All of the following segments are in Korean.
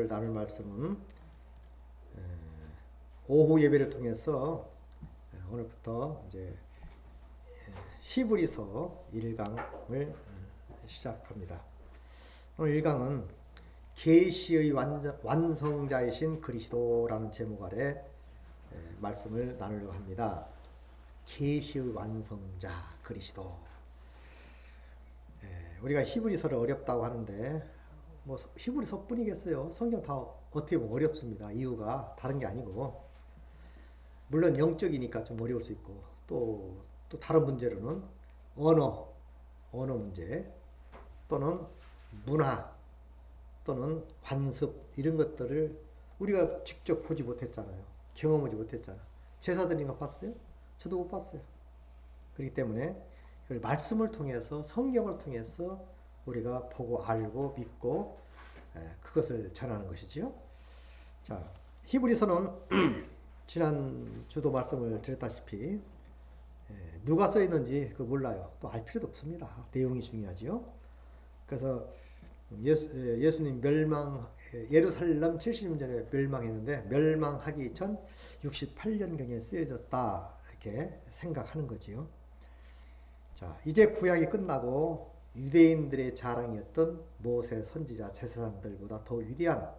오늘 나눌 말씀은 오후 예배를 통해서 오늘부터 이제 히브리서 1강을 시작합니다. 오늘 1강은 계시의 완성자이신 그리스도라는 제목 아래 말씀을 나누려고 합니다. 계시의 완성자 그리스도. 우리가 히브리서를 어렵다고 하는데 뭐 히브리서뿐이겠어요. 성경 다 어떻게 보면 어렵습니다. 이유가 다른 게 아니고, 물론 영적이니까 좀 어려울 수 있고, 또 다른 문제로는 언어 문제, 또는 문화, 또는 관습, 이런 것들을 우리가 직접 보지 못했잖아요. 경험하지 못했잖아. 제사 드리는 거 봤어요? 저도 못 봤어요. 그렇기 때문에 그걸 말씀을 통해서, 성경을 통해서 우리가 보고 알고 믿고 그것을 전하는 것이지요. 자, 히브리서는 지난 주도 말씀을 드렸다시피 누가 써 있는지 그 몰라요. 또 알 필요도 없습니다. 내용이 중요하지요. 그래서 예수님 예루살렘 70년 전에 멸망했는데 멸망하기 전 68년경에 쓰여졌다, 이렇게 생각하는 거지요. 자, 이제 구약이 끝나고 유대인들의 자랑이었던 모세, 선지자, 제사장들보다 더 위대한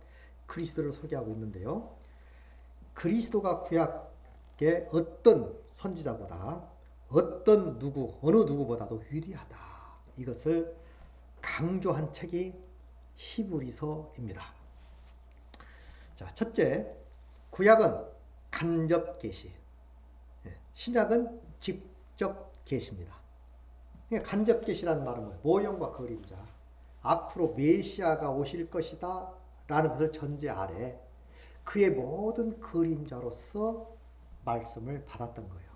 그리스도를 소개하고 있는데요. 그리스도가 구약의 어떤 선지자보다, 어느 누구보다도 위대하다, 이것을 강조한 책이 히브리서입니다. 자, 첫째, 구약은 간접 계시, 신약은 직접 계시입니다. 간접 계시라는 말은 뭐예요? 모형과 그림자. 앞으로 메시아가 오실 것이다 라는 것을 전제 아래 그의 모든 그림자로서 말씀을 받았던 거예요.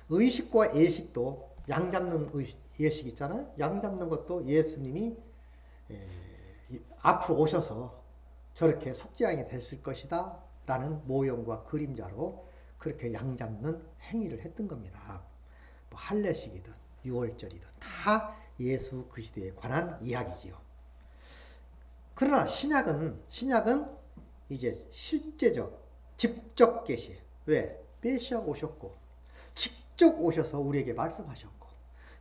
의식과 예식도, 양 잡는 예식 있잖아요. 양 잡는 것도 예수님이 앞으로 오셔서 저렇게 속죄양이 됐을 것이다 라는 모형과 그림자로 그렇게 양 잡는 행위를 했던 겁니다. 뭐 할례식이든 유월절이든 다 예수 그리스도에 관한 이야기지요. 그러나 신약은 이제 실제적, 직접 계시. 왜? 메시아가 오셨고 직접 오셔서 우리에게 말씀하셨고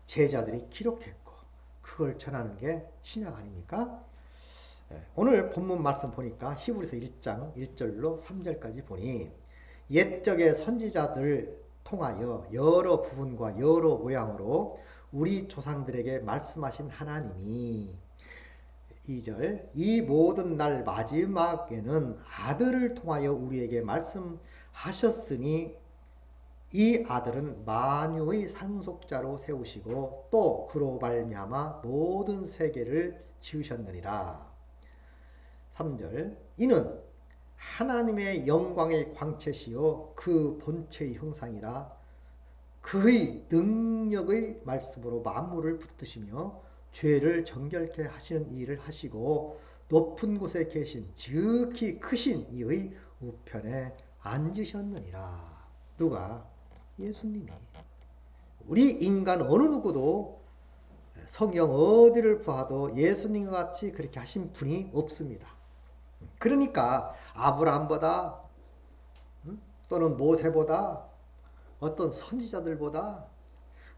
제자들이 기록했고 그걸 전하는 게 신약 아닙니까? 오늘 본문 말씀 보니까 히브리서 1장 1절로 3절까지 보니 옛적의 선지자들 통하여 여러 부분과 여러 모양으로 우리 조상들에게 말씀하신 하나님이 2절 이 모든 날 마지막에는 아들을 통하여 우리에게 말씀하셨으니 이 아들은 만유의 상속자로 세우시고 또 그로 말미암아 모든 세계를 지으셨느니라. 3절 이는 하나님의 영광의 광채시요 그 본체의 형상이라 그의 능력의 말씀으로 만물을 붙드시며 죄를 정결케 하시는 일을 하시고 높은 곳에 계신 지극히 크신 이의 우편에 앉으셨느니라. 누가? 예수님이. 우리 인간 어느 누구도 성경 어디를 봐도 예수님과 같이 그렇게 하신 분이 없습니다. 그러니까 아브라함보다 또는 모세보다 어떤 선지자들보다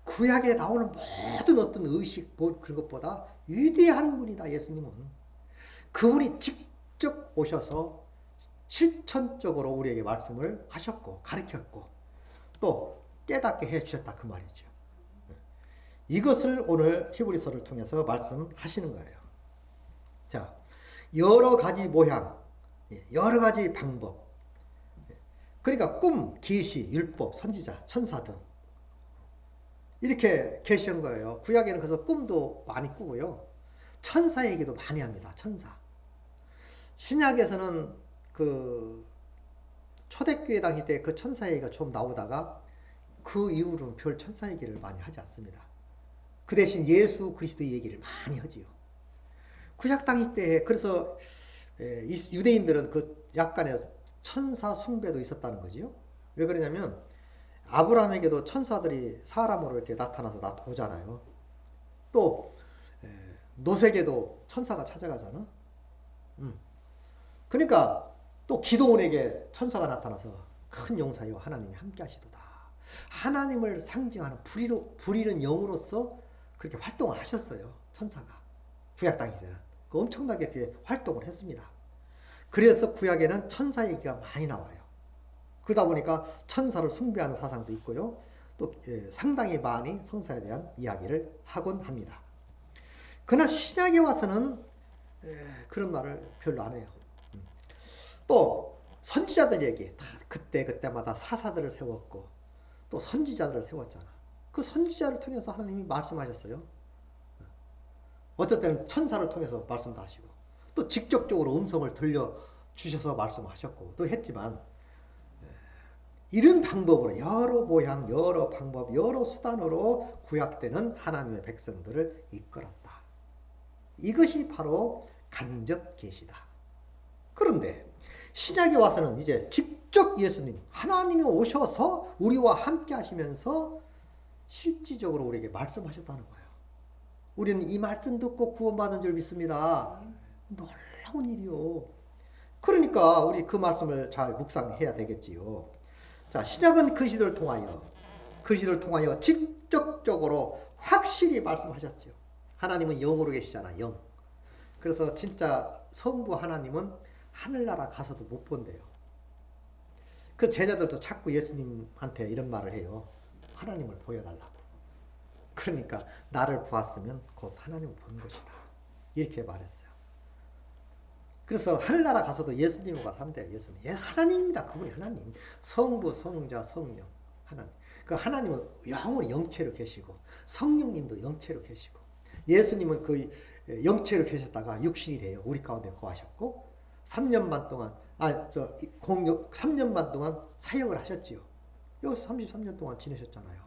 구약에 나오는 모든 어떤 의식 그런 것보다 위대한 분이다. 예수님은 그분이 직접 오셔서 실천적으로 우리에게 말씀을 하셨고 가르쳤고 또 깨닫게 해주셨다, 그 말이죠. 이것을 오늘 히브리서를 통해서 말씀하시는 거예요. 자, 여러 가지 모양, 여러 가지 방법. 그러니까 꿈, 계시, 율법, 선지자, 천사 등 이렇게 계시한 거예요. 구약에는 그래서 꿈도 많이 꾸고요. 천사 얘기도 많이 합니다. 천사. 신약에서는 그 초대교회 당시 때 그 천사 얘기가 좀 나오다가 그 이후로는 별 천사 얘기를 많이 하지 않습니다. 그 대신 예수 그리스도의 얘기를 많이 하지요. 구약 당시 때 그래서 유대인들은 그 약간의 천사 숭배도 있었다는 거지요. 왜 그러냐면 아브라함에게도 천사들이 사람으로 이렇게 나타나서 오잖아요. 또 노색에도 천사가 찾아가잖아. 그러니까 또 기도원에게 천사가 나타나서 큰 용사여 하나님이 함께 하시도다. 하나님을 상징하는 부리는 영으로서 그렇게 활동을 하셨어요. 천사가. 구약 당시에는. 그 엄청나게 그렇게 활동을 했습니다. 그래서 구약에는 천사 얘기가 많이 나와요. 그러다 보니까 천사를 숭배하는 사상도 있고요. 또 상당히 많이 천사에 대한 이야기를 하곤 합니다. 그러나 신약에 와서는 그런 말을 별로 안 해요. 또 선지자들 얘기, 다 그때마다 사사들을 세웠고 또 선지자들을 세웠잖아. 그 선지자를 통해서 하나님이 말씀하셨어요. 어떨 때는 천사를 통해서 말씀도 하시고 또 직접적으로 음성을 들려주셔서 말씀하셨고 또 했지만, 이런 방법으로 여러 모양, 여러 방법, 여러 수단으로 구약되는 하나님의 백성들을 이끌었다. 이것이 바로 간접 계시다. 그런데 신약에 와서는 이제 직접 예수님, 하나님이 오셔서 우리와 함께 하시면서 실질적으로 우리에게 말씀하셨다는 거예요. 우리는 이 말씀 듣고 구원받은 줄 믿습니다. 놀라운 일이요. 그러니까 우리 그 말씀을 잘 묵상해야 되겠지요. 자, 신약은 그리스도를 통하여 직접적으로 확실히 말씀하셨죠. 하나님은 영으로 계시잖아, 영. 그래서 진짜 성부 하나님은 하늘나라 가서도 못 본대요. 그 제자들도 자꾸 예수님한테 이런 말을 해요. 하나님을 보여달라고. 그러니까 나를 보았으면 곧 하나님을 본 것이다. 이렇게 말했어요. 그래서 하늘나라 가서도 예수님을 가서 한대요. 예수님. 하나님입니다. 그분이 하나님. 성부, 성자, 성령. 하나님. 그 하나님은 영원히 영체로 계시고 성령님도 영체로 계시고 예수님은 그 영체로 계셨다가 육신이 돼요. 우리 가운데 거하셨고 3년 반 동안 3년 반 동안 사역을 하셨지요. 여기서 33년 동안 지내셨잖아요.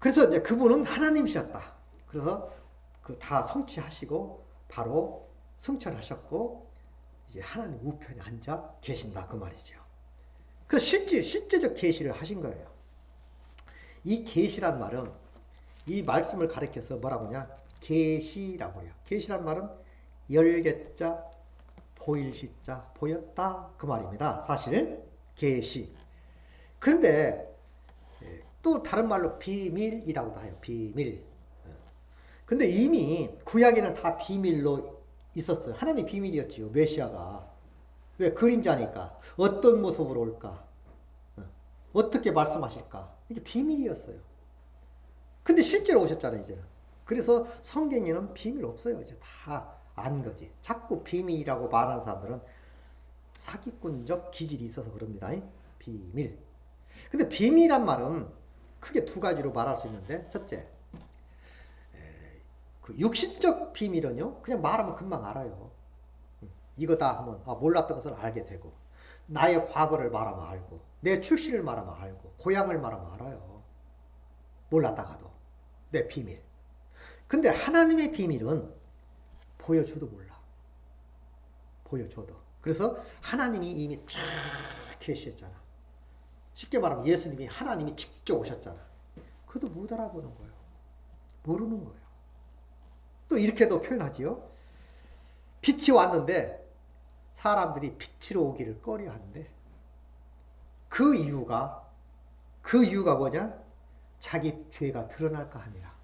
그래서 이제 그분은 하나님이셨다. 그래서 그 다 성취하시고 바로 승천하셨고 이제 하나님 우편에 앉아 계신다 그 말이죠. 그 실제적 계시를 하신 거예요. 이 계시란 말은 이 말씀을 가리켜서 뭐라고 하냐? 계시라고 해요. 계시란 말은 열개자, 보일시자, 보였다 그 말입니다. 사실 계시. 그런데 또 다른 말로 비밀이라고도 해요. 비밀. 근데 이미 구약에는 다 비밀로 있었어요. 하나님 비밀이었지요. 메시아가. 왜? 그림자니까. 어떤 모습으로 올까? 어떻게 말씀하실까? 이게 비밀이었어요. 근데 실제로 오셨잖아요, 이제는. 그래서 성경에는 비밀 없어요. 이제 다 안 거지. 자꾸 비밀이라고 말하는 사람들은 사기꾼적 기질이 있어서 그럽니다. 비밀. 근데 비밀이란 말은 크게 두 가지로 말할 수 있는데, 첫째, 그 육신적 비밀은요, 그냥 말하면 금방 알아요. 이거다 하면 몰랐던 것을 알게 되고, 나의 과거를 말하면 알고, 내 출신을 말하면 알고, 고향을 말하면 알아요. 몰랐다가도 내 비밀. 근데 하나님의 비밀은 보여줘도 몰라. 보여줘도. 그래서 하나님이 이미 쫙 계시했잖아. 쉽게 말하면 예수님이 하나님이 직접 오셨잖아. 그것도 못 알아보는 거예요. 모르는 거예요. 또 이렇게도 표현하지요. 빛이 왔는데 사람들이 빛으로 오기를 꺼려하는데 그 이유가 뭐냐? 자기 죄가 드러날까 함이라.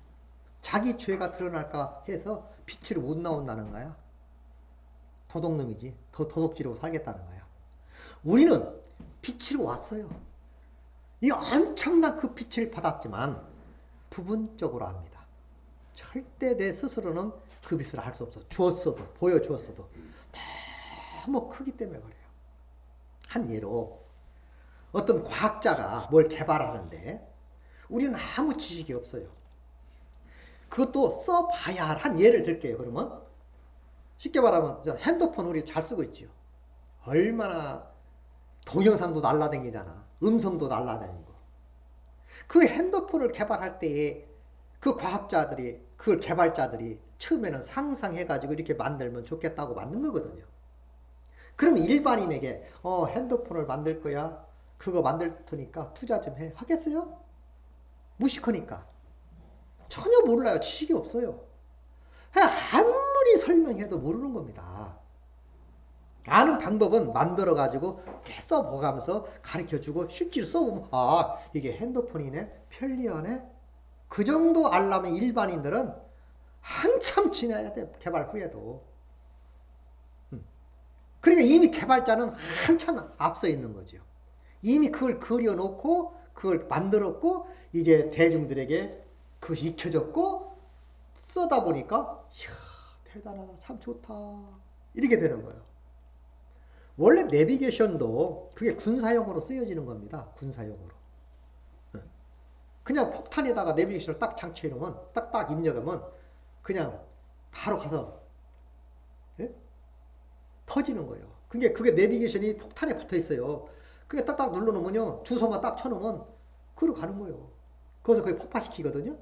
자기 죄가 드러날까 해서 빛으로 못 나온다는 거야. 도둑놈이지. 더 도둑질하고 살겠다는 거야. 우리는 빛으로 왔어요. 이 엄청난 그 빛을 받았지만 부분적으로 압니다. 절대 내 스스로는 그 빛을 알 수 없어. 주었어도, 보여주었어도 너무 크기 때문에 그래요. 한 예로 어떤 과학자가 뭘 개발하는데 우리는 아무 지식이 없어요. 그것도 써봐야 한 예를 들게요. 그러면 쉽게 말하면 핸드폰 우리 잘 쓰고 있지요. 얼마나 동영상도 날라다니잖아. 음성도 날라다니고. 그 핸드폰을 개발할 때에 그 과학자들이, 그 개발자들이 처음에는 상상해가지고 이렇게 만들면 좋겠다고 만든 거거든요. 그러면 일반인에게 핸드폰을 만들 거야. 그거 만들 테니까 투자 좀 해. 하겠어요? 무식하니까. 전혀 몰라요. 지식이 없어요. 아무리 설명해도 모르는 겁니다. 아는 방법은 만들어가지고 써보면서 가르쳐주고 실제로 써보면 아 이게 핸드폰이네 편리하네 그 정도 알려면 일반인들은 한참 지나야 돼 개발 후에도. 그러니까 이미 개발자는 한참 앞서 있는 거죠. 이미 그걸 그려놓고 그걸 만들었고 이제 대중들에게 그것이 익혀졌고 쓰다 보니까 이야 대단하다 참 좋다 이렇게 되는 거예요. 원래 내비게이션도 그게 군사용으로 쓰여지는 겁니다. 군사용으로. 그냥 폭탄에다가 내비게이션을 딱 장치해 놓으면 딱딱 입력하면 그냥 바로 가서 예? 터지는 거예요. 그게 내비게이션이 폭탄에 붙어 있어요. 그게 딱딱 눌러놓으면요 주소만 딱 쳐놓으면 그로 가는 거예요. 거기서 그게 폭파시키거든요.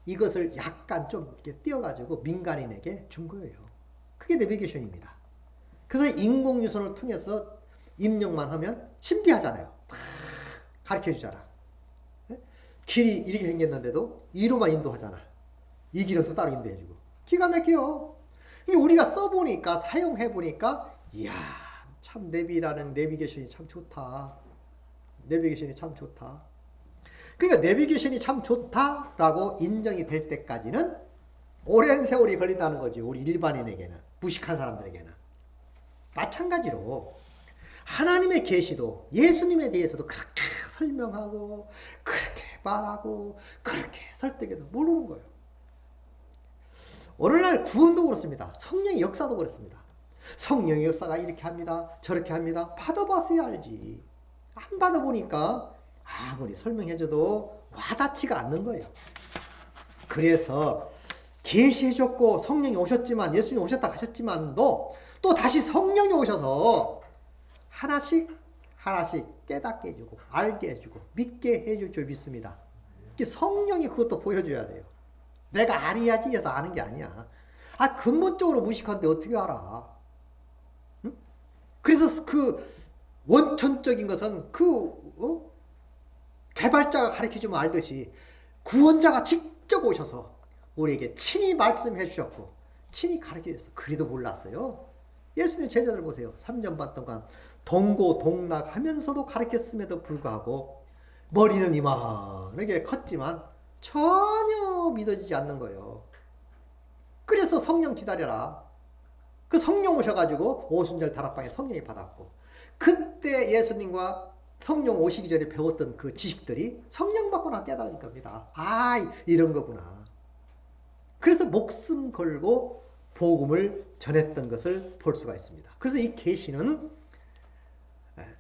이것을 약간 좀 이렇게 띄어가지고 민간인에게 준 거예요. 그게 내비게이션입니다. 그래서 인공유선을 통해서 입력만 하면 신비하잖아요. 막 가르쳐 주잖아. 길이 이렇게 생겼는데도 이로만 인도하잖아. 이 길은 또 따로 인도해주고. 기가 막혀요. 우리가 써보니까 사용해보니까 이야 참 내비게이션이 참 좋다. 내비게이션이 참 좋다. 그러니까 내비게이션이 참 좋다라고 인정이 될 때까지는 오랜 세월이 걸린다는 거지. 우리 일반인에게는. 무식한 사람들에게는. 마찬가지로 하나님의 계시도 예수님에 대해서도 그렇게 설명하고 그렇게 말하고 그렇게 설득해도 모르는 거예요. 오늘날 구원도 그렇습니다. 성령의 역사도 그렇습니다. 성령의 역사가 이렇게 합니다. 저렇게 합니다. 받아봤어야 알지. 안 받아보니까 아무리 설명해줘도 와닿지가 않는 거예요. 그래서 계시해줬고 성령이 오셨지만 예수님이 오셨다 가셨지만도 또 다시 성령이 오셔서 하나씩 깨닫게 해주고 알게 해주고 믿게 해줄 줄 믿습니다. 성령이 그것도 보여줘야 돼요. 내가 알아야지 해서 아는 게 아니야. 근본적으로 무식한데 어떻게 알아? 응? 그래서 그 원천적인 것은 개발자가 가르쳐주면 알듯이 구원자가 직접 오셔서 우리에게 친히 말씀해 주셨고 친히 가르쳐 주셨어. 그래도 몰랐어요. 예수님 제자들 보세요. 3년 반 동안 동고동락하면서도 가르쳤음에도 불구하고 머리는 이만하게 컸지만 전혀 믿어지지 않는 거예요. 그래서 성령 기다려라. 그 성령 오셔가지고 오순절 다락방에 성령이 받았고 그때 예수님과 성령 오시기 전에 배웠던 그 지식들이 성령 받고 나 깨달아질 겁니다. 이런 거구나. 그래서 목숨 걸고 복음을 전했던 것을 볼 수가 있습니다. 그래서 이 계시는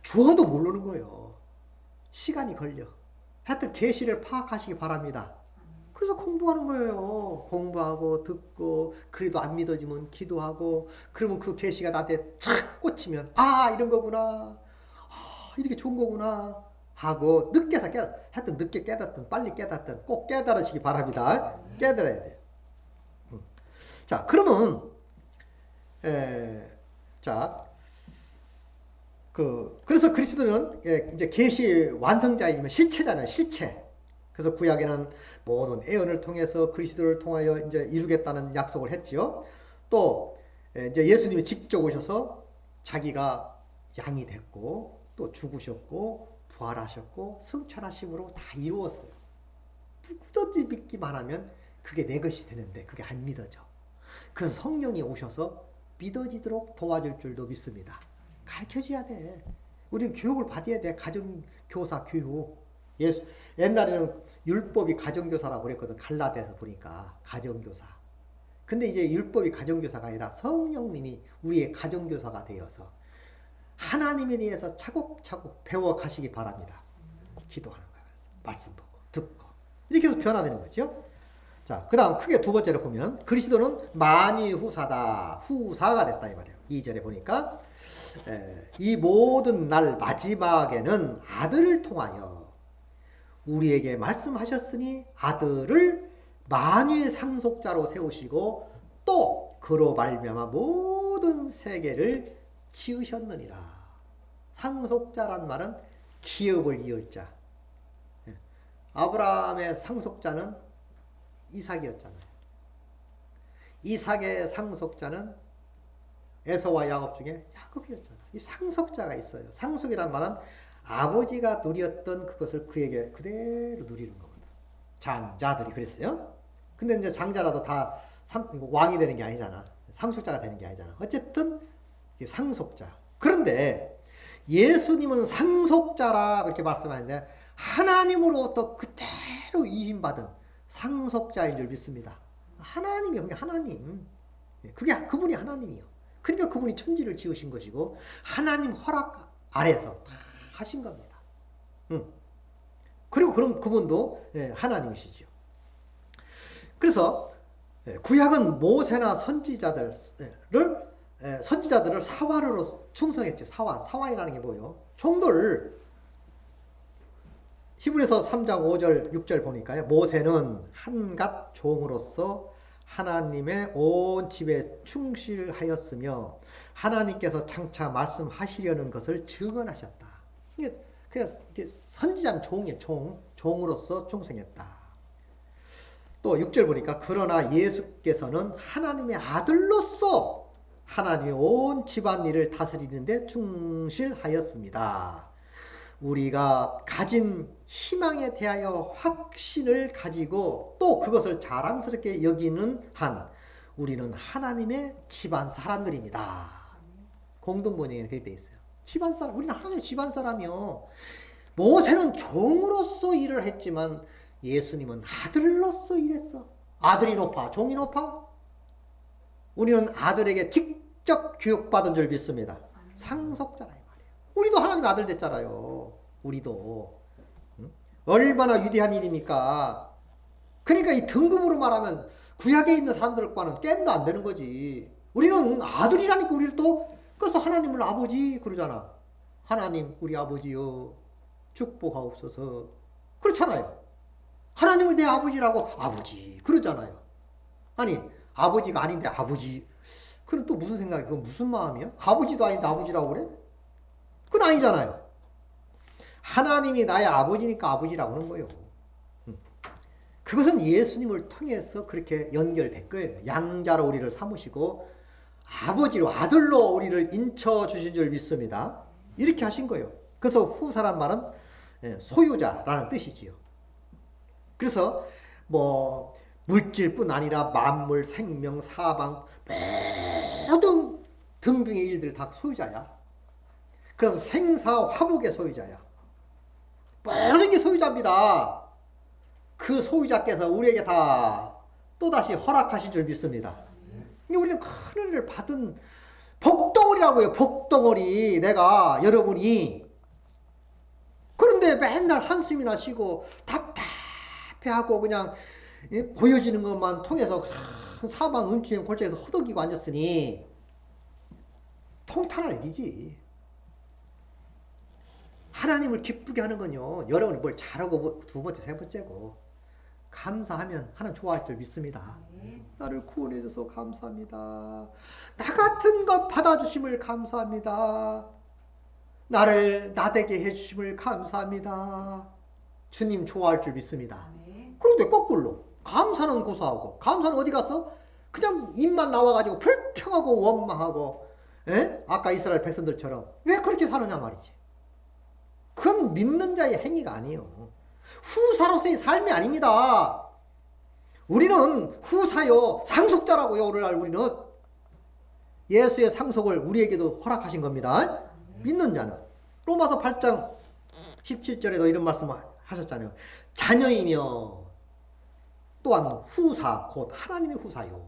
주어도 모르는 거예요. 시간이 걸려. 하여튼 계시를 파악하시기 바랍니다. 그래서 공부하는 거예요. 공부하고 듣고 그래도 안 믿어지면 기도하고 그러면 그 계시가 나한테 착 꽂히면 이런 거구나. 이렇게 좋은 거구나 하고 하여튼 늦게 깨닫든 빨리 깨닫든 꼭 깨달으시기 바랍니다. 깨달아야 돼요. 자, 그러면 그래서 그리스도는 이제 계시 완성자이면 실체잖아요. 실체. 그래서 구약에는 모든 예언을 통해서 그리스도를 통하여 이제 이루겠다는 약속을 했지요. 또 이제 예수님이 직접 오셔서 자기가 양이 됐고 또 죽으셨고 부활하셨고 승천하심으로 다 이루었어요. 누구든지 믿기만 하면 그게 내 것이 되는데 그게 안 믿어져. 그래서 성령이 오셔서 믿어지도록 도와줄 줄도 믿습니다. 가르쳐줘야 돼. 우리는 교육을 받아야 돼. 가정교사 교육. 옛날에는 율법이 가정교사라고 그랬거든. 갈라디아서 보니까 가정교사. 근데 이제 율법이 가정교사가 아니라 성령님이 우리의 가정교사가 되어서 하나님에 대해서 차곡차곡 배워가시기 바랍니다. 기도하는 거예요. 말씀 보고 듣고 이렇게 해서 변화되는 거죠. 자, 그 다음 크게 두 번째로 보면 그리스도는 만유후사다. 후사가 됐다 이 말이에요. 2절에 보니까 이 모든 날 마지막에는 아들을 통하여 우리에게 말씀하셨으니 아들을 만유의 상속자로 세우시고 또 그로 말미암아 모든 세계를 지으셨느니라. 상속자란 말은 기업을 이을 자. 아브라함의 상속자는 이삭이었잖아요. 이삭의 상속자는 에서와 야곱 중에 야곱이었잖아. 이 상속자가 있어요. 상속이란 말은 아버지가 누렸던 그것을 그에게 그대로 누리는 거거든. 장자들이 그랬어요. 근데 이제 장자라도 다 왕이 되는 게 아니잖아. 상속자가 되는 게 아니잖아. 어쨌든 상속자. 그런데 예수님은 상속자라 그렇게 말씀하는데 하나님으로부터 그대로 이임받은 상속자인 줄 믿습니다. 하나님이요. 그게 하나님. 그분이 하나님이요. 그러니까 그분이 천지를 지으신 것이고 하나님 허락 아래서 다 하신 겁니다. 그리고 그럼 그분도 하나님이시죠. 그래서 구약은 모세나 선지자들을 사환으로 충성했죠. 사환이라는 게 뭐예요? 종들. 히브리서 3장 5절 6절 보니까요. 모세는 한갓 종으로서 하나님의 온 집에 충실하였으며 하나님께서 장차 말씀하시려는 것을 증언하셨다. 이게 선지자는 종이에요. 종으로서 충성했다. 또 6절 보니까 그러나 예수께서는 하나님의 아들로서 하나님의 온 집안일을 다스리는데 충실하였습니다. 우리가 가진 희망에 대하여 확신을 가지고 또 그것을 자랑스럽게 여기는 한 우리는 하나님의 집안 사람들입니다. 공동번역에는 그렇게 돼 있어요. 집안 사람, 우리는 하나님의 집안 사람이요. 모세는 종으로서 일을 했지만 예수님은 아들로서 일했어. 아들이 높아, 종이 높아? 우리는 아들에게 직접 교육받은 줄 믿습니다. 상속자라 이 말이에요. 우리도 하나님의 아들 됐잖아요. 우리도. 얼마나 위대한 일입니까? 그러니까 이 등급으로 말하면 구약에 있는 사람들과는 게임도 안 되는 거지. 우리는 아들이라니까 우리를 또 그래서 하나님을 아버지 그러잖아. 하나님 우리 아버지여 축복하옵소서. 그렇잖아요. 하나님을 내 아버지라고 아버지 그러잖아요. 아니 아버지가 아닌데 아버지. 그럼 또 무슨 생각이 그건 무슨 마음이야? 아버지도 아닌데 아버지라고 그래? 그건 아니잖아요. 하나님이 나의 아버지니까 아버지라고 하는 거예요. 그것은 예수님을 통해서 그렇게 연결된 거예요. 양자로 우리를 삼으시고 아버지로 아들로 우리를 인쳐주신 줄 믿습니다. 이렇게 하신 거예요. 그래서 후사란 말은 소유자라는 뜻이지요. 그래서 뭐 물질뿐 아니라 만물, 생명, 사방 모든 등등의 일들 다 소유자야. 그래서 생사 화복의 소유자야. 모든 게 소유자입니다. 그 소유자께서 우리에게 다 또다시 허락하신 줄 믿습니다. 우리는 큰 은혜를 받은 복덩어리라고요. 복덩어리. 내가 여러분이. 그런데 맨날 한숨이나 쉬고 답답해하고 그냥 보여지는 것만 통해서 사방 음침한 골짜기에서 허덕이고 앉았으니 통탄할 일이지. 하나님을 기쁘게 하는 건요. 여러분이 뭘 잘하고 두 번째, 세 번째고 감사하면 하나님 좋아할 줄 믿습니다. 나를 구원해줘서 감사합니다. 나 같은 것 받아주심을 감사합니다. 나를 나되게 해주심을 감사합니다. 주님 좋아할 줄 믿습니다. 그런데 거꾸로 감사는 고사하고 감사는 어디 갔어? 그냥 입만 나와가지고 불평하고 원망하고 아까 이스라엘 백성들처럼 왜 그렇게 사느냐 말이지. 그건 믿는 자의 행위가 아니에요. 후사로서의 삶이 아닙니다. 우리는 후사요 상속자라고요. 오늘날 우리는 예수의 상속을 우리에게도 허락하신 겁니다. 믿는 자는 로마서 8장 17절에도 이런 말씀을 하셨잖아요. 자녀이며 또한 후사 곧 하나님의 후사요.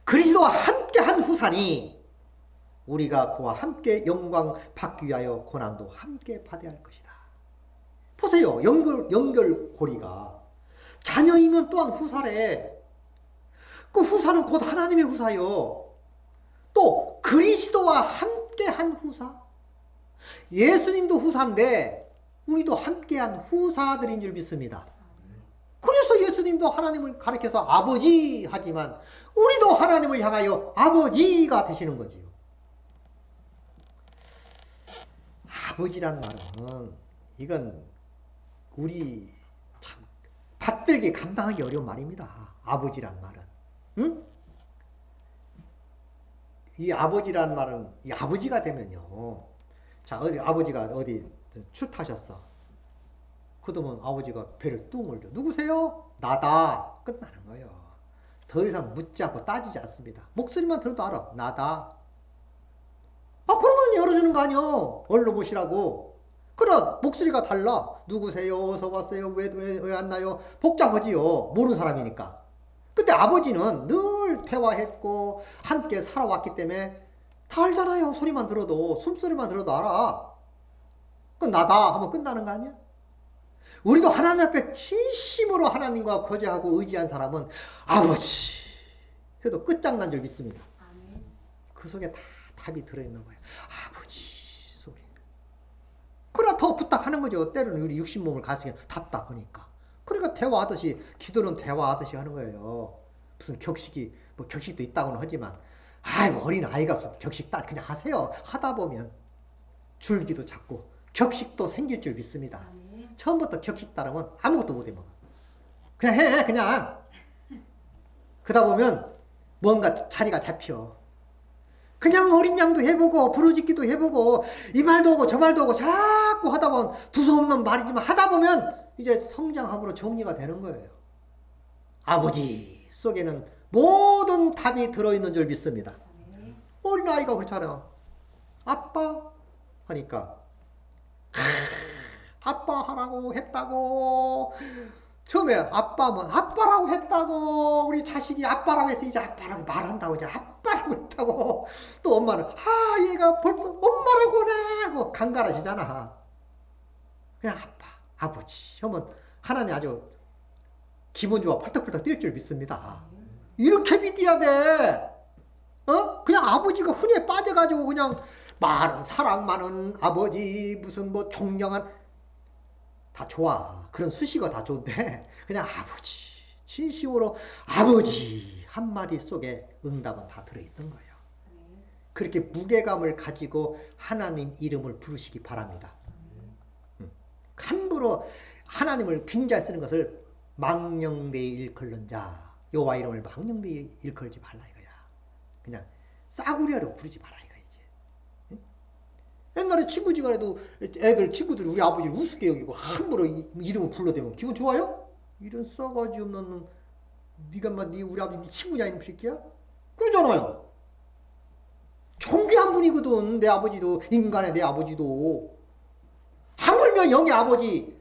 그리스도와 함께한 후사니 우리가 그와 함께 영광 받기 위하여 고난도 함께 받아야 할 것이다. 보세요. 연결고리가 자녀이면 또한 후사래. 그 후사는 곧 하나님의 후사요. 또 그리스도와 함께한 후사. 예수님도 후사인데 우리도 함께한 후사들인 줄 믿습니다. 그래서 예수님도 하나님을 가리켜서 아버지 하지만 우리도 하나님을 향하여 아버지가 되시는 거지요. 아버지란 말은 이건 우리 참 받들기 감당하기 어려운 말입니다. 아버지란 말은. 응? 이 아버지라는 말은 이 아버지가 되면요. 자, 어디 아버지가 어디 출타셨어. 그러면 아버지가 배를 뚝 물죠. 누구세요? 나다. 끝나는 거예요. 더 이상 묻지 않고 따지지 않습니다. 목소리만 들어도 알아. 나다. 아, 그러면 열어주는 거 아니요. 얼른 보시라고. 그럼 목소리가 달라. 누구세요? 어서 왔어요? 왜 안 나요? 복잡하지요. 모르는 사람이니까. 근데 아버지는 늘 대화했고 함께 살아왔기 때문에 다 알잖아요. 소리만 들어도, 숨소리만 들어도 알아. 그 나다 하면 끝나는 거 아니야? 우리도 하나님 앞에 진심으로 하나님과 거주하고 의지한 사람은 아버지 해도 끝장난 줄 믿습니다. 그 속에 다 답이 들어있는 거예요. 아버지 속에. 그러나 더 부탁하는 거죠. 때로는 우리 육신몸을 가지고 답답하니까. 그러니까 대화하듯이, 기도는 대화하듯이 하는 거예요. 무슨 격식이, 뭐 격식도 있다고는 하지만, 어린 아이가 무슨 격식 그냥 하세요. 하다 보면 줄기도 잡고 격식도 생길 줄 믿습니다. 처음부터 격식 따르면 아무것도 못해 먹어. 그냥 해, 그냥. 그러다 보면 뭔가 자리가 잡혀. 그냥 어린 양도 해보고 부르짖기도 해보고 이 말도 하고 저 말도 하고 자꾸 하다 보면 두서없는 말이지만 하다 보면 이제 성장함으로 정리가 되는 거예요. 아버지 속에는 모든 답이 들어있는 줄 믿습니다. 어린아이가 그렇잖아요. 아빠 하니까 아빠 하라고 했다고. 처음에 아빠라고 했다고. 우리 자식이 아빠라고 해서 이제 아빠라고 말한다고. 이제 아빠라고 했다고. 또 엄마는 얘가 벌써 엄마라고나 하고 간간하시잖아. 그냥 아버지 하면 하나님 아주 기분 좋아 펄떡펄떡 뛸 줄 믿습니다. 이렇게 믿어야 돼. 그냥 아버지가 흔해 빠져가지고 그냥 말은 사랑 많은 아버지 무슨 뭐 존경한 다 좋아. 그런 수식어 다 좋은데 그냥 아버지 진심으로 아버지 한마디 속에 응답은 다 들어있는 거예요. 그렇게 무게감을 가지고 하나님 이름을 부르시기 바랍니다. 함부로 하나님을 빙자에 쓰는 것을 망령되이 일컬는 자 여호와 이름을 망령되이 일컬지 말라 이거야. 그냥 싸구려로 부르지 말라 이거지. 옛날에 친구지간에도 친구들이 우리 아버지를 우습게 여기고 함부로 이름을 불러대면 기분 좋아요? 이런 싸가지 없는 놈, 네가 네 우리 아버지 네 친구냐 이놈 새끼야? 그러잖아요. 존귀한 분이거든. 내 아버지도 인간의 내 아버지도 하물며 영의 아버지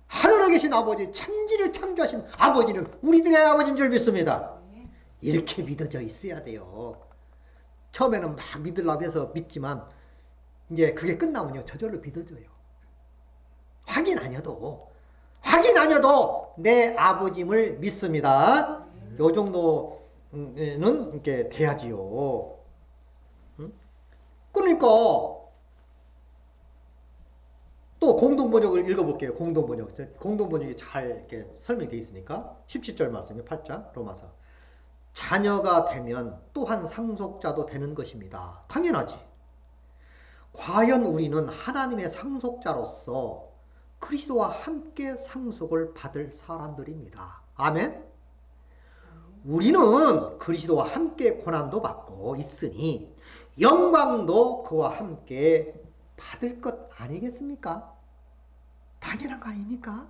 하늘에 계신 아버지 천지를 창조하신 아버지는 우리들의 아버지인 줄 믿습니다. 이렇게 믿어져 있어야 돼요. 처음에는 막 믿으려고 해서 믿지만 이제 그게 끝나면요 저절로 믿어져요. 확인 아니어도 내 아버지임을 믿습니다. 요 정도는 이렇게 돼야지요. 그러니까 또 공동번역을 읽어볼게요. 공동번역이 잘 이렇게 설명되어 있으니까 17절 말씀이요. 8장 로마서. 자녀가 되면 또한 상속자도 되는 것입니다. 당연하지. 과연 우리는 하나님의 상속자로서 그리스도와 함께 상속을 받을 사람들입니다. 아멘? 우리는 그리스도와 함께 고난도 받고 있으니 영광도 그와 함께 받을 것 아니겠습니까? 당연한 거 아닙니까?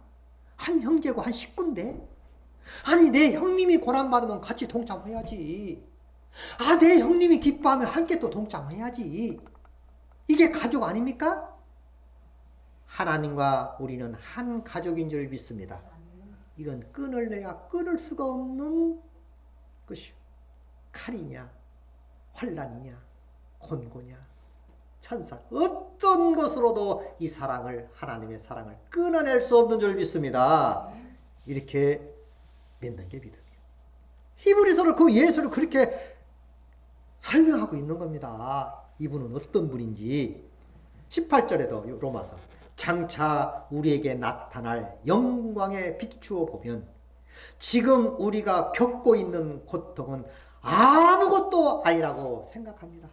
한 형제고 한 식구인데 아니 내 형님이 고난받으면 같이 동참해야지. 내 형님이 기뻐하면 함께 또 동참해야지. 이게 가족 아닙니까? 하나님과 우리는 한 가족인 줄 믿습니다. 이건 끊을래야 끊을 수가 없는 것이요. 칼이냐 환난이냐 곤고냐 천사 어떤 것으로도 이 사랑을 하나님의 사랑을 끊어낼 수 없는 줄 믿습니다. 이렇게 믿는 게 믿음이에요. 히브리서를 그 예수를 그렇게 설명하고 있는 겁니다. 이분은 어떤 분인지 18절에도 로마서 장차 우리에게 나타날 영광에 비추어 보면 지금 우리가 겪고 있는 고통은 아무것도 아니라고 생각합니다.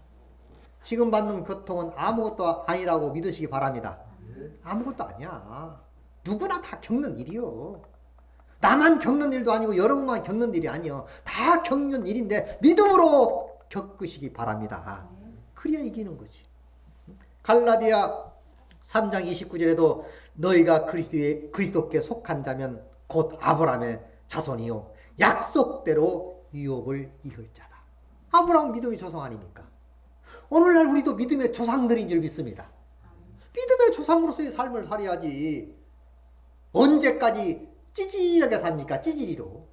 지금 받는 고통은 아무것도 아니라고 믿으시기 바랍니다. 아무것도 아니야. 누구나 다 겪는 일이요. 나만 겪는 일도 아니고 여러분만 겪는 일이 아니요. 다 겪는 일인데 믿음으로 겪으시기 바랍니다. 그래야 이기는 거지. 갈라디아 3장 29절에도 너희가 그리스도께 속한 자면 곧 아브라함의 자손이요 약속대로 유업을 이을 자다. 아브라함 믿음의 조상 아닙니까? 오늘날 우리도 믿음의 조상들인 줄 믿습니다. 믿음의 조상으로서의 삶을 살아야지. 언제까지 찌질하게 삽니까? 찌질이로.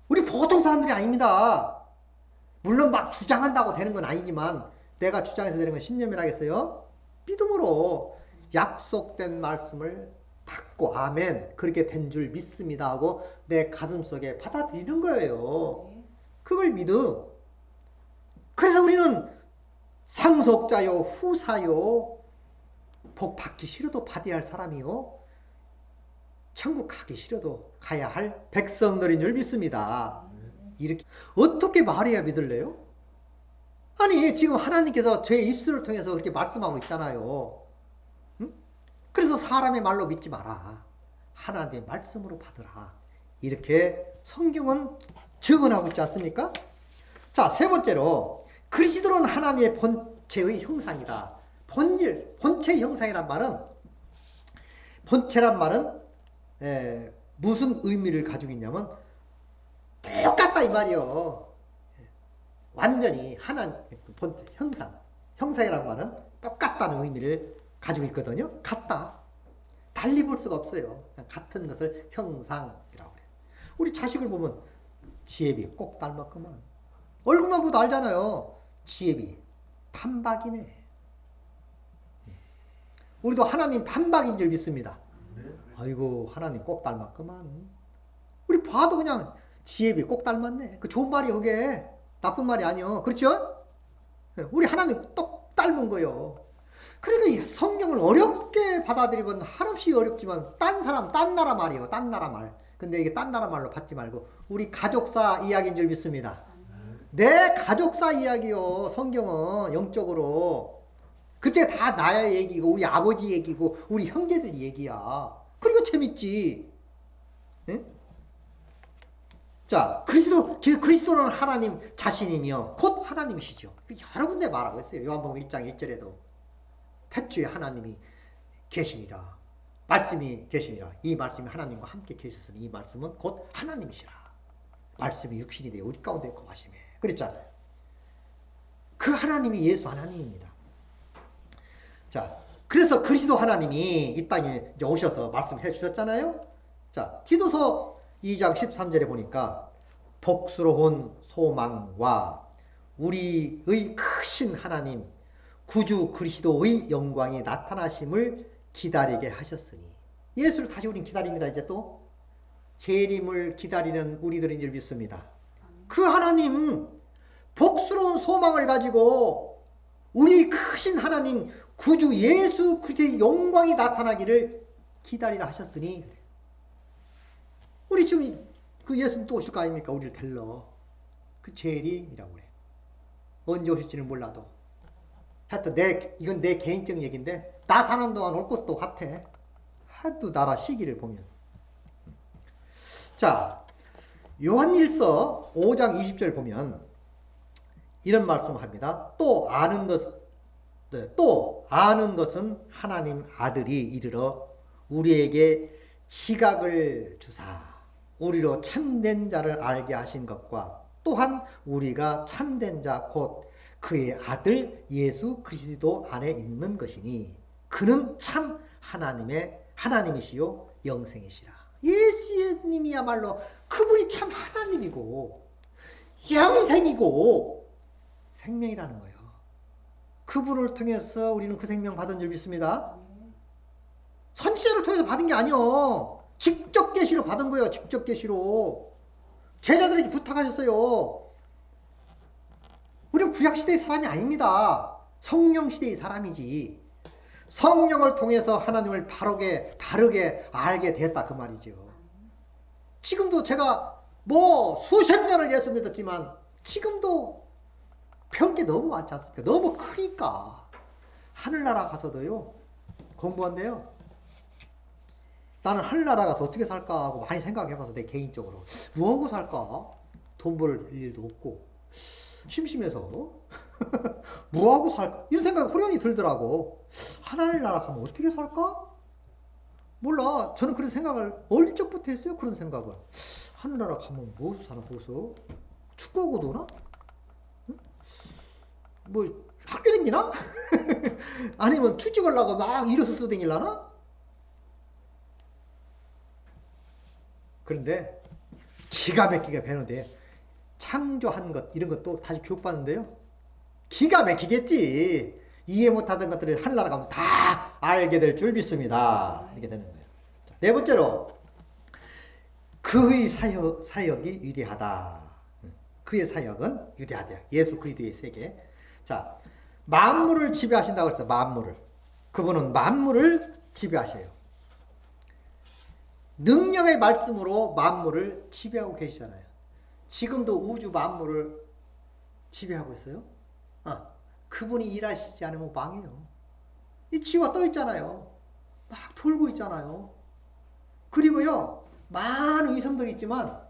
우리 보통 사람들이 아닙니다. 물론 막 주장한다고 되는 건 아니지만 내가 주장해서 되는 건 신념이라겠어요? 믿음으로 약속된 말씀을 받고 아멘 그렇게 된 줄 믿습니다 하고 내 가슴속에 받아들이는 거예요. 그걸 믿음. 그래서 우리는 상속자요 후사요 복 받기 싫어도 받아야 할 사람이요 천국 가기 싫어도 가야 할 백성들인 줄 믿습니다. 이렇게 어떻게 말해야 믿을래요? 아니 지금 하나님께서 제 입술을 통해서 그렇게 말씀하고 있잖아요. 응? 그래서 사람의 말로 믿지 마라. 하나님의 말씀으로 받으라. 이렇게 성경은 증언하고 있지 않습니까? 자, 세 번째로 그리스도는 하나님의 본체의 형상이다. 본체의 형상이란 말은 본체란 말은 무슨 의미를 가지고 있냐면 똑같다 이 말이요. 완전히 하나님 본체 형상이란 말은 똑같다는 의미를 가지고 있거든요. 같다. 달리 볼 수가 없어요. 같은 것을 형상이라고 그래요. 우리 자식을 보면 지혜비 꼭 닮았구만. 얼굴만 보도 알잖아요. 지혜비 판박이네. 우리도 하나님 판박인 줄 믿습니다. 아이고 하나님 꼭 닮았구만. 우리 봐도 그냥 지혜비 꼭 닮았네. 그 좋은 말이 그게 나쁜 말이 아니요. 그렇죠? 우리 하나님 똑 닮은 거요. 그러니까 이 성경을 어렵게 받아들이면 한없이 어렵지만 딴 나라 말이에요. 딴 나라 말. 근데 이게 딴 나라 말로 받지 말고 우리 가족사 이야기인 줄 믿습니다. 내 가족사 이야기요. 성경은 영적으로. 그때 다 나의 얘기고 우리 아버지 얘기고 우리 형제들 얘기야. 그리고 재밌지. 네? 자, 그리스도는 하나님 자신이며 곧 하나님이시죠. 여러 군데 말하고 있어요. 요한복음 1장 1절에도 태초에 하나님이 계시니라. 말씀이 계시니라. 이 말씀이 하나님과 함께 계셨으니 이 말씀은 곧 하나님이시라. 말씀이 육신이 되어 우리 가운데 거하시매. 그랬잖아요. 그 하나님이 예수 하나님입니다. 자, 그래서 그리스도 하나님이 이 땅에 이제 오셔서 말씀해 주셨잖아요. 자, 디도서 2장 13절에 보니까 복스러운 소망과 우리의 크신 하나님 구주 그리스도의 영광이 나타나심을 기다리게 하셨으니 예수를 다시 우린 기다립니다. 이제 또 재림을 기다리는 우리들인 줄 믿습니다. 그 하나님 복스러운 소망을 가지고 우리 크신 하나님 구주 예수 그리스도의 영광이 나타나기를 기다리라 하셨으니 우리 지금 그 예수님 또 오실 거 아닙니까? 우리를 데려. 그 재림이라고 그래. 언제 오실지는 몰라도. 하여튼 이건 내 개인적인 얘기인데 나 사는 동안 올 것도 같아. 하도 나라 시기를 보면. 자, 요한일서 5장 20절 보면 이런 말씀을 합니다. 또 아는 것은 하나님 아들이 이르러 우리에게 지각을 주사 우리로 참된 자를 알게 하신 것과 또한 우리가 참된 자 곧 그의 아들 예수 그리스도 안에 있는 것이니 그는 참 하나님이시요 영생이시라. 예수님이야말로 그분이 참 하나님이고 영생이고 생명이라는 거예요. 그분을 통해서 우리는 그 생명 받은 줄 믿습니다. 선지자를 통해서 받은 게 아니요. 직접 계시로 받은 거예요. 직접 계시로. 제자들에게 부탁하셨어요. 우리는 구약시대의 사람이 아닙니다. 성령시대의 사람이지. 성령을 통해서 하나님을 바르게 알게 됐다 그 말이죠. 지금도 제가 수십 년을 예수 믿었지만 지금도 배울 게 너무 많지 않습니까? 너무 크니까. 하늘나라 가서도요. 공부한대요. 나는 하늘나라 가서 어떻게 살까 하고 많이 생각해봐서 내 개인적으로. 뭐하고 살까? 돈 벌 일도 없고. 심심해서 뭐하고 살까? 이런 생각이 호련히 들더라고. 하나님 나라 가면 어떻게 살까? 몰라. 저는 그런 생각을 어릴 적부터 했어요. 그런 생각을. 하늘나라 가면 뭐 사나 벌써? 축구하고 노나? 응? 뭐 학교 다니나? 아니면 취직 하려고 막 일어서서 다니려나? 그런데 기가 막히게 배우는데 창조한 것 이런 것도 다시 교육받는데요. 기가 막히겠지. 이해 못하던 것들을 하늘나라 가면 다 알게 될 줄 믿습니다. 이렇게 되는 거예요. 자, 네 번째로 그의 사역이 위대하다. 그의 사역은 위대하다. 예수 그리스도의 세계. 자, 만물을 지배하신다고 했어요. 만물을. 그분은 만물을 지배하셔요. 능력의 말씀으로 만물을 지배하고 계시잖아요. 지금도 우주 만물을 지배하고 있어요. 그분이 일하시지 않으면 망해요. 이 지구가 떠 있잖아요. 막 돌고 있잖아요. 그리고요, 많은 위성들이 있지만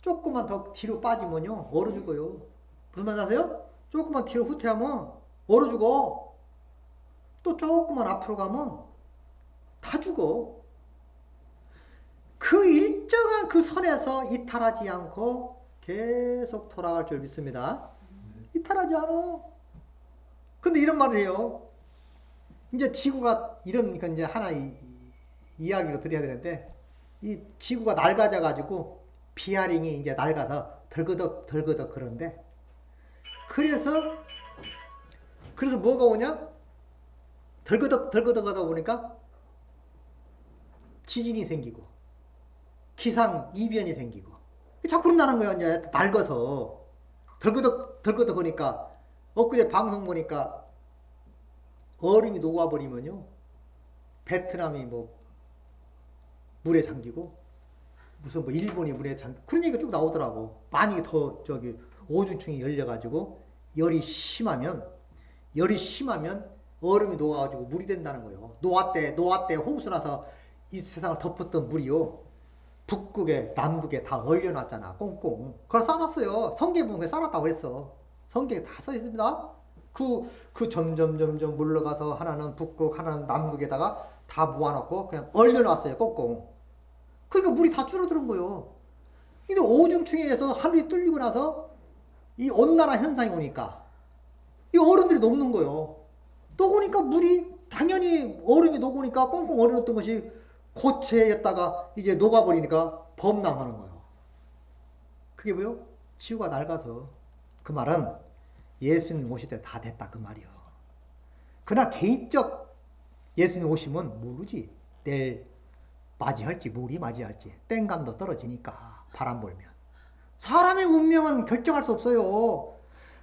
조금만 더 뒤로 빠지면요 얼어 죽어요. 무슨 말 아세요? 조금만 뒤로 후퇴하면 얼어 죽어. 또 조금만 앞으로 가면 다 죽어. 그 일정한 그 선에서 이탈하지 않고 계속 돌아갈 줄 믿습니다. 이탈하지 않아. 근데 이런 말을 해요. 이제 지구가 이런 이제 하나의 이야기로 드려야 되는데, 이 지구가 낡아져 가지고 비아링이 이제 낡아서 덜그덕 그런데, 그래서 뭐가 오냐? 덜그덕 하다 보니까 지진이 생기고 기상 이변이 생기고 자꾸 그런다는 거예요. 이제 낡아서 덜그덕 하니까. 엊그제 방송 보니까 얼음이 녹아버리면요 베트남이 뭐 물에 잠기고 무슨 뭐 일본이 물에 잠기고 그런 얘기가 쭉 나오더라고. 많이 더 저기 오중충이 열려가지고 열이 심하면 얼음이 녹아가지고 물이 된다는 거예요. 노아 때 홍수 나서 이 세상을 덮었던 물이요 북극에 남극에 다 얼려놨잖아. 꽁꽁. 그걸 써놨어요. 성경에 보면 써놨다고 그랬어. 성경에 다 써 있습니다. 그 점점 물러가서 하나는 북극, 하나는 남극에다가 다 모아놓고 그냥 얼려놨어요. 꽁꽁. 그러니까 물이 다 줄어드는 거예요. 근데 오중충에서 하늘이 뚫리고 나서 이 온난화 현상이 오니까 이 얼음들이 녹는 거예요. 녹으니까 물이 당연히 얼음이 녹으니까 꽁꽁 얼어놨던 것이 고체였다가 이제 녹아버리니까 범람하는 거예요. 그게 뭐요? 지구가 낡아서. 그 말은 예수님 오실 때 다 됐다 그 말이요. 그러나 개인적 예수님 오시면 모르지. 내일 맞이할지 물이 맞이할지 땡감도 떨어지니까 바람 불면. 사람의 운명은 결정할 수 없어요.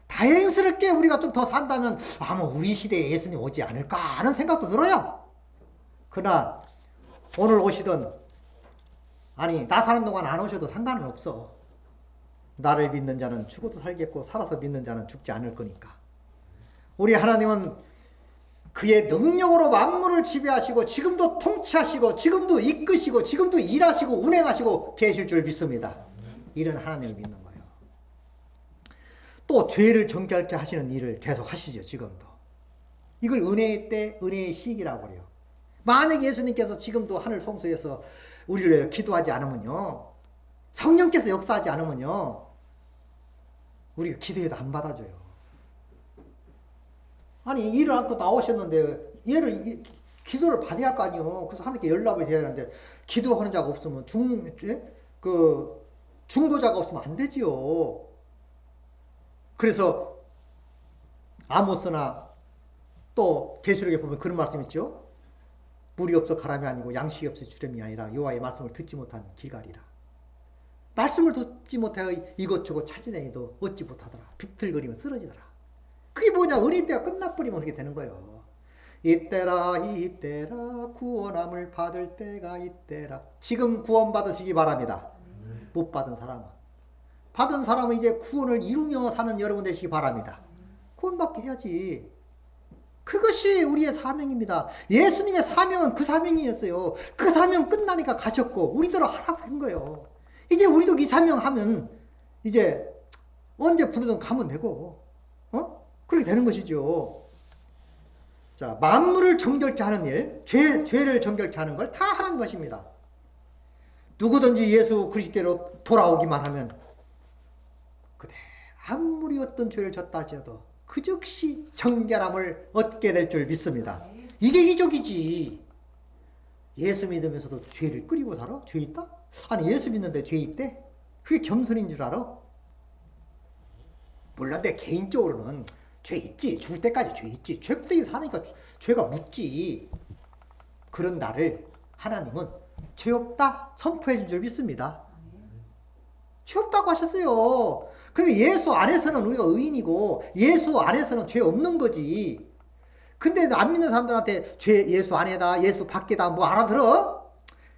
다행스럽게 우리가 좀 더 산다면 아마 우리 시대에 예수님 오지 않을까 하는 생각도 들어요. 그러나 오늘 오시든 아니 나 사는 동안 안 오셔도 상관은 없어. 나를 믿는 자는 죽어도 살겠고 살아서 믿는 자는 죽지 않을 거니까. 우리 하나님은 그의 능력으로 만물을 지배하시고 지금도 통치하시고 지금도 이끄시고 지금도 일하시고 운행하시고 계실 줄 믿습니다. 이런 하나님을 믿는 거예요. 또 죄를 정결케 하시는 일을 계속 하시죠. 지금도. 이걸 은혜의 때 은혜의 시기라고 그래요. 만약 예수님께서 지금도 하늘 성소에서 우리를 위해 기도하지 않으면요, 성령께서 역사하지 않으면요 우리가 기도해도 안 받아줘요. 아니 일을 않고 나오셨는데 얘를 기도를 받아야 할 거 아니에요. 그래서 하나님께 연락을 해야 하는데 기도하는 자가 없으면 중보자가 없으면 안 되지요. 그래서 아모스나 또 계시록에 보면 그런 말씀 있죠. 물이 없어 가람이 아니고 양식이 없어 주름이 아니라 여호와의 말씀을 듣지 못한 길갈이라. 말씀을 듣지 못하여 이것저것 찾으내도 얻지 못하더라. 비틀거리며 쓰러지더라. 그게 뭐냐? 은혜 때가 끝나버리면 그렇게 되는 거예요. 이때라 구원함을 받을 때가 이때라. 지금 구원 받으시기 바랍니다. 못 받은 사람은 이제 구원을 이루며 사는 여러분 되시기 바랍니다. 구원받게 해야지. 그것이 우리의 사명입니다. 예수님의 사명은 그 사명이었어요. 그 사명 끝나니까 가셨고 우리대로 하라고 한 거예요. 이제 우리도 이 사명 하면 이제 언제 부르든 가면 되고, 그렇게 되는 것이죠. 자, 만물을 정결케 하는 일, 죄를 정결케 하는 걸 다 하는 것입니다. 누구든지 예수 그리스도로 돌아오기만 하면, 그래, 아무리 어떤 죄를 졌다 할지라도 그 즉시 정결함을 얻게 될 줄 믿습니다. 이게 이족이지. 예수 믿으면서도 죄를 끓이고 살아? 죄 있다? 아니, 예수 믿는데 죄 있대? 그게 겸손인 줄 알아? 물론 내 개인적으로는 죄 있지. 죽을 때까지 죄 있지. 죄구덩이 사니까 죄가 묻지. 그런 나를 하나님은 죄 없다 선포해 준 줄 믿습니다. 죄 없다고 하셨어요. 그러니까 예수 안에서는 우리가 의인이고 예수 안에서는 죄 없는 거지. 근데 안 믿는 사람들한테 죄 예수 안에다 예수 밖에다 뭐 알아들어?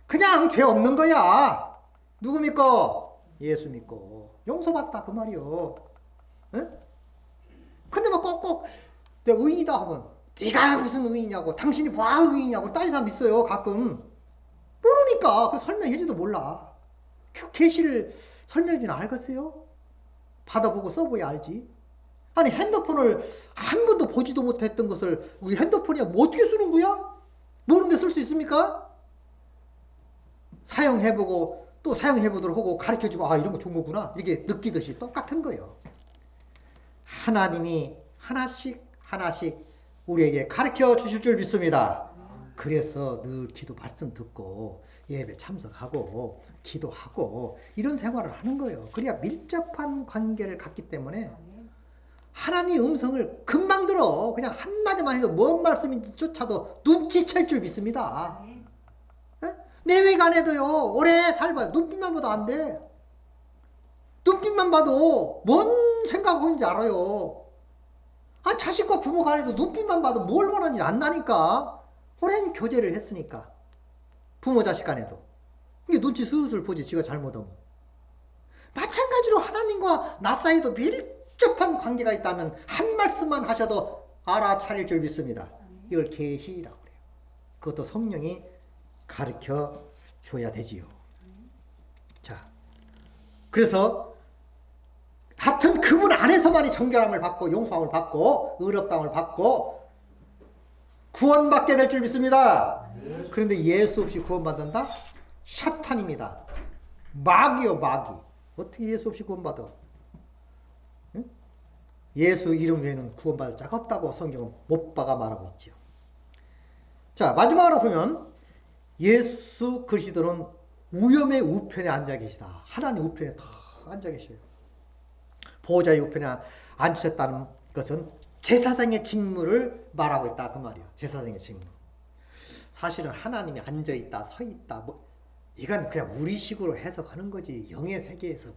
그냥 죄 없는 거야. 누구 믿고? 예수 믿고 용서받다 그 말이요. 응? 근데 뭐 꼭꼭 내가 의인이다 하면 네가 무슨 의인이냐고 당신이 뭐 의인이냐고 따지는 사람 있어요. 가끔 모르니까 그 설명해줘도 몰라. 그 계시를 설명해주나 알겠어요? 받아보고 써봐야 알지. 아니 핸드폰을 한 번도 보지도 못했던 것을 우리 핸드폰이야 뭐 어떻게 쓰는 거야? 모르는데 쓸 수 있습니까? 사용해보고 또 사용해보도록 하고 가르쳐주고 아 이런 거 좋은 거구나 이렇게 느끼듯이 똑같은 거예요. 하나님이 하나씩 우리에게 가르쳐 주실 줄 믿습니다. 그래서 늘 기도 말씀 듣고 예배 참석하고 기도하고 이런 생활을 하는 거예요. 그래야 밀접한 관계를 갖기 때문에 하나님의 음성을 금방 들어. 그냥 한마디만 해도 뭔 말씀인지조차도 눈치챌 줄 믿습니다. 내외간에도요 오래 살봐요. 눈빛만 봐도 안 돼. 눈빛만 봐도 뭔 생각하고 있는지 알아요. 아, 자식과 부모 간에도 눈빛만 봐도 뭘 원하는지 안다니까. 오랜 교제를 했으니까. 부모 자식 간에도. 이게 눈치 슬슬 보지 지가 잘못하면. 마찬가지로 하나님과 나 사이도 밀접한 관계가 있다면 한 말씀만 하셔도 알아차릴 줄 믿습니다. 이걸 계시라고 그래요. 그것도 성령이 가르쳐 줘야 되지요. 자, 그래서 하여튼 그분 안에서만이 정결함을 받고 용서함을 받고 의롭다함을 받고 구원받게 될 줄 믿습니다. 그런데 예수 없이 구원받는다? 샤탄입니다. 마귀요 마귀. 어떻게 예수 없이 구원받아? 응? 예수 이름 외에는 구원받을 자가 없다고 성경은 못 박아 말하고 있죠. 자, 마지막으로 보면 예수 그리스도는 우염의 우편에 앉아 계시다. 하나님 우편에 다 앉아 계셔요. 보호자의 우편에 앉으셨다는 것은 제사장의 직무를 말하고 있다 그 말이에요. 제사장의 직무. 사실은 하나님이 앉아 있다, 서 있다, 뭐 이건 그냥 우리식으로 해석하는 거지. 영의 세계에서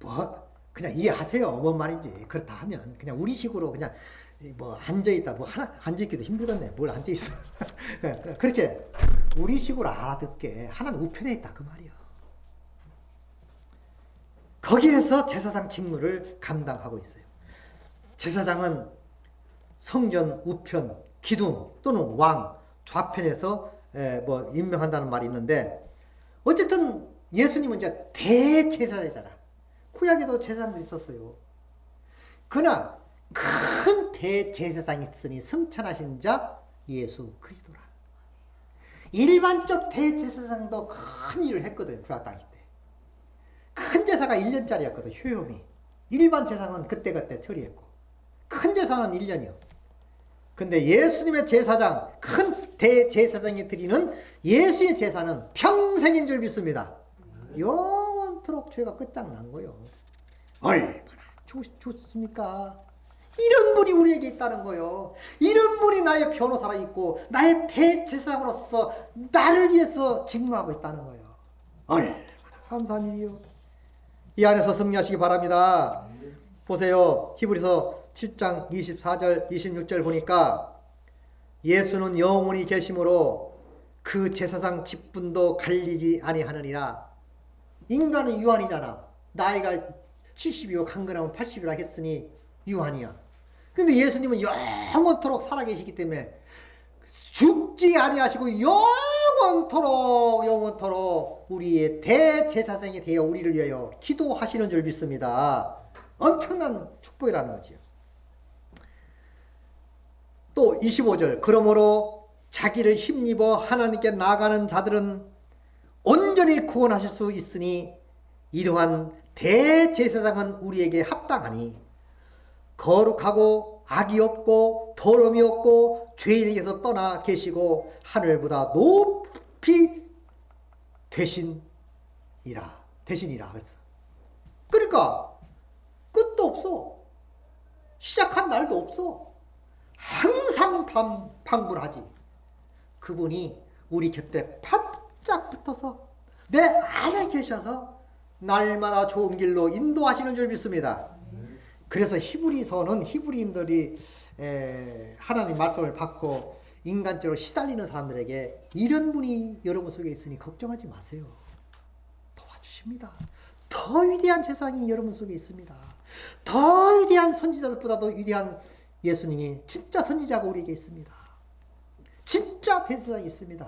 뭐 그냥 이해하세요. 뭔 말인지. 그렇다 하면 그냥 우리식으로 그냥 뭐 앉아 있다, 뭐 하나 앉아 있기도 힘들겠네. 뭘 앉아 있어? 그렇게 우리식으로 알아듣게 하나님 우편에 있다 그 말이에요. 거기에서 제사장 직무를 감당하고 있어요. 제사장은 성전 우편, 기둥 또는 왕 좌편에서 뭐 임명한다는 말이 있는데 어쨌든 예수님은 이제 대제사장이잖아. 구약에도 제사장들이 있었어요. 그러나 큰 대제사장이 있으니 승천하신 자 예수 그리스도라. 일반적 대제사장도 큰 일을 했거든. 구약 당시 때. 큰 제사가 1년짜리였거든. 효용이. 일반 제사는 그때그때 처리했고 큰 제사는 1년이요. 근데 예수님의 제사장, 큰 대제사장이 드리는 예수의 제사는 평생인 줄 믿습니다. 영원토록 죄가 끝장난 거예요. 얼마나 좋습니까? 이런 분이 우리에게 있다는 거예요. 이런 분이 나의 변호사로 있고 나의 대제사장으로서 나를 위해서 직무하고 있다는 거예요. 얼마나 감사한 일이요. 이 안에서 승리하시기 바랍니다. 보세요. 히브리서 7장 24절 26절 보니까 예수는 영원히 계심으로 그 제사장 직분도 갈리지 아니하느니라. 인간은 유한이잖아. 나이가 70이고 강건하면 80이라 했으니 유한이야. 근데 예수님은 영원토록 살아계시기 때문에 죽지 아니하시고 영원토록 우리의 대제사장이 되어 우리를 위하여 기도하시는 줄 믿습니다. 엄청난 축복이라는 거지요. 또 25절, 그러므로 자기를 힘입어 하나님께 나아가는 자들은 온전히 구원하실 수 있으니 이러한 대제사장은 우리에게 합당하니 거룩하고 악이 없고 더러움이 없고 죄인에게서 떠나 계시고 하늘보다 높이 되신이라. 그랬어. 그러니까 끝도 없어. 시작한 날도 없어. 항상 방불하지. 그분이 우리 곁에 바짝 붙어서 내 안에 계셔서 날마다 좋은 길로 인도하시는 줄 믿습니다. 그래서 히브리서는 히브리인들이 하나님 말씀을 받고 인간적으로 시달리는 사람들에게 이런 분이 여러분 속에 있으니 걱정하지 마세요. 도와주십니다. 더 위대한 세상이 여러분 속에 있습니다. 더 위대한 선지자들보다도 위대한 예수님이 진짜 선지자가 우리에게 있습니다. 진짜 대세상이 있습니다.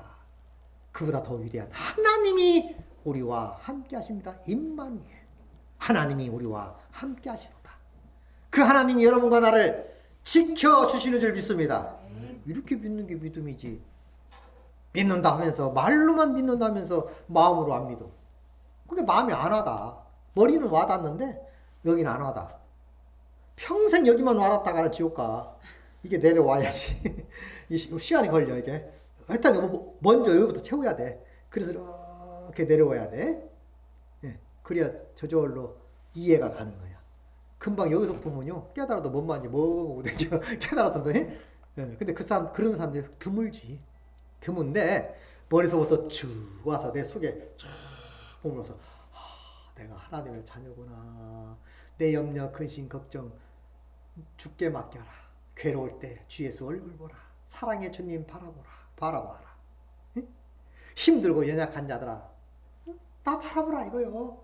그보다 더 위대한 하나님이 우리와 함께 하십니다. 임마누엘. 하나님이 우리와 함께 하시도다. 그 하나님이 여러분과 나를 지켜주시는 줄 믿습니다. 이렇게 믿는 게 믿음이지. 믿는다 하면서 말로만 믿는다 하면서 마음으로 안 믿어. 그게 마음이 안 와다. 머리는 와닿는데 여기는 안 와다. 평생 여기만 와닿다가는 지옥 가. 이게 내려와야지. 시간이 걸려 이게. 일단 먼저 여기부터 채워야 돼. 그래서 이렇게 내려와야 돼. 그래야 저절로 이해가 가는 거야. 금방 여기서 보면요 깨달아도 뭔 말인지 뭐고 댕겨. 깨달아서도 근데 그런 사람들이 드물지. 드문데 머리서부터 쭉 와서 내 속에 쭉 보면서 내가 하나님의 자녀구나. 내 염려 근심 걱정 주께 맡겨라. 괴로울 때 주 예수 얼굴 보라. 사랑의 주님 바라봐라. 응? 힘들고 연약한 자들아 나 바라보라 이거요.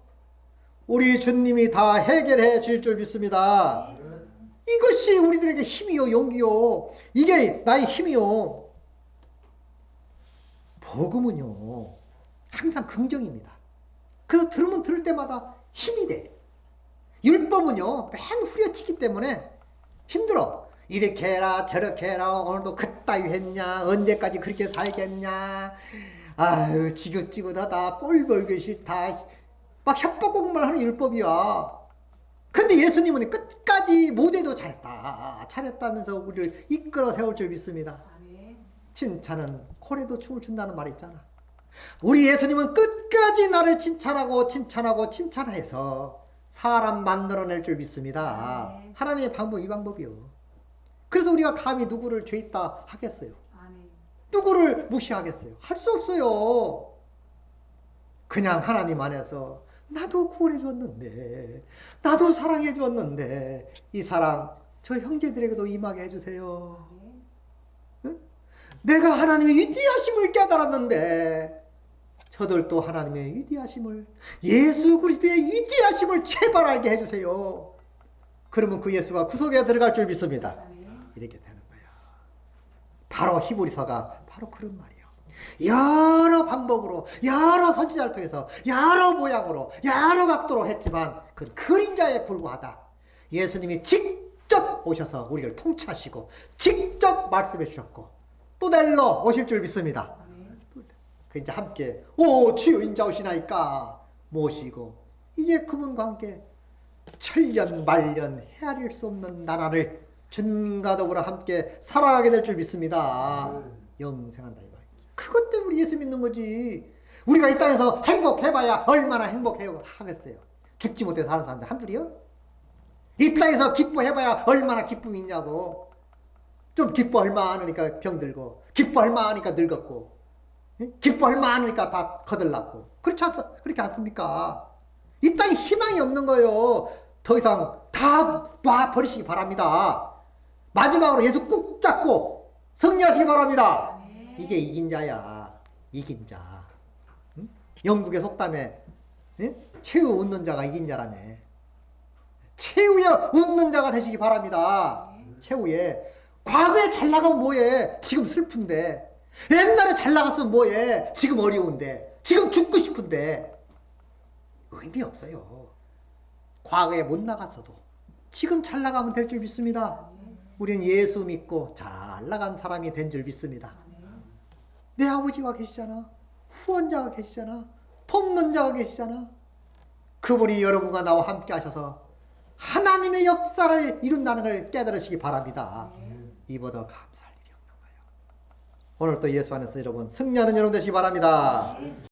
우리 주님이 다 해결해 주실 줄 믿습니다. 이것이 우리들에게 힘이요 용기요. 이게 나의 힘이요. 복음은요 항상 긍정입니다. 그래서 들으면 들을 때마다 힘이 돼. 율법은요 맨 후려치기 때문에 힘들어. 이렇게 해라 저렇게 해라 오늘도 그따위 했냐 언제까지 그렇게 살겠냐 아유 지긋지긋하다 꼴 벌기 싫다 막 협박공만 하는 율법이야. 근데 예수님은 끝까지 못해도 잘했다면서 우리를 이끌어 세울 줄 믿습니다. 칭찬은 코레도 춤을 춘다는 말이 있잖아. 우리 예수님은 끝까지 나를 칭찬해서 사람 만들어낼 줄 믿습니다. 하나님의 방법 이 방법이요. 그래서 우리가 감히 누구를 죄 있다 하겠어요? 누구를 무시하겠어요? 할 수 없어요. 그냥 하나님 안에서 나도 구원해 줬는데 나도 사랑해 줬는데 이 사랑 저 형제들에게도 임하게 해주세요. 응? 내가 하나님의 위대하심을 깨달았는데 저들도 하나님의 위대하심을 예수 그리스도의 위대하심을 제발 알게 해주세요. 그러면 그 예수가 구속에 들어갈 줄 믿습니다. 이렇게 되는 거예요. 바로 히브리서가 바로 그런 말이에요. 여러 방법으로 여러 선지자를 통해서 여러 모양으로 여러 각도로 했지만 그건 그림자에 불과하다. 예수님이 직접 오셔서 우리를 통치하시고 직접 말씀해 주셨고 또 내일로 오실 줄 믿습니다. 그 이제 함께 주여 인자 오시나이까 모시고 이제 그분과 함께 천년 만년 헤아릴 수 없는 나라를 주님과 더불어 함께 살아가게 될 줄 믿습니다. 영생한다 이 말. 그것 때문에 예수 믿는 거지. 우리가 이 땅에서 행복해봐야 얼마나 행복하겠어요. 죽지 못해 사는 사람들 한둘이요? 이 땅에서 기뻐해봐야 얼마나 기쁨이 있냐고. 좀 기뻐 얼마 안 하니까 병들고 기뻐 얼마 하니까 늙었고 기뻐 얼마 안 하니까 다 거들났고 그렇게 않습니까? 이 땅에 희망이 없는 거예요. 더 이상 다 놔버리시기 바랍니다. 마지막으로 예수 꾹 잡고 승리하시기 바랍니다. 이게 이긴 자야. 이긴 자. 응? 영국의 속담에 최후 웃는 자가 이긴 자라며. 최후에 웃는 자가 되시기 바랍니다. 최후에. 과거에 잘 나가면 뭐해. 지금 슬픈데. 옛날에 잘 나갔으면 뭐해. 지금 어려운데. 지금 죽고 싶은데. 의미 없어요. 과거에 못 나갔어도 지금 잘 나가면 될 줄 믿습니다. 우리는 예수 믿고 잘 나간 사람이 된 줄 믿습니다. 내 아버지가 계시잖아. 후원자가 계시잖아. 돕는 자가 계시잖아. 그분이 여러분과 나와 함께 하셔서 하나님의 역사를 이룬다는 걸 깨달으시기 바랍니다. 이보다 감사할 일이 없는 거예요. 오늘 또 예수 안에서 여러분 승리하는 여러분 되시기 바랍니다.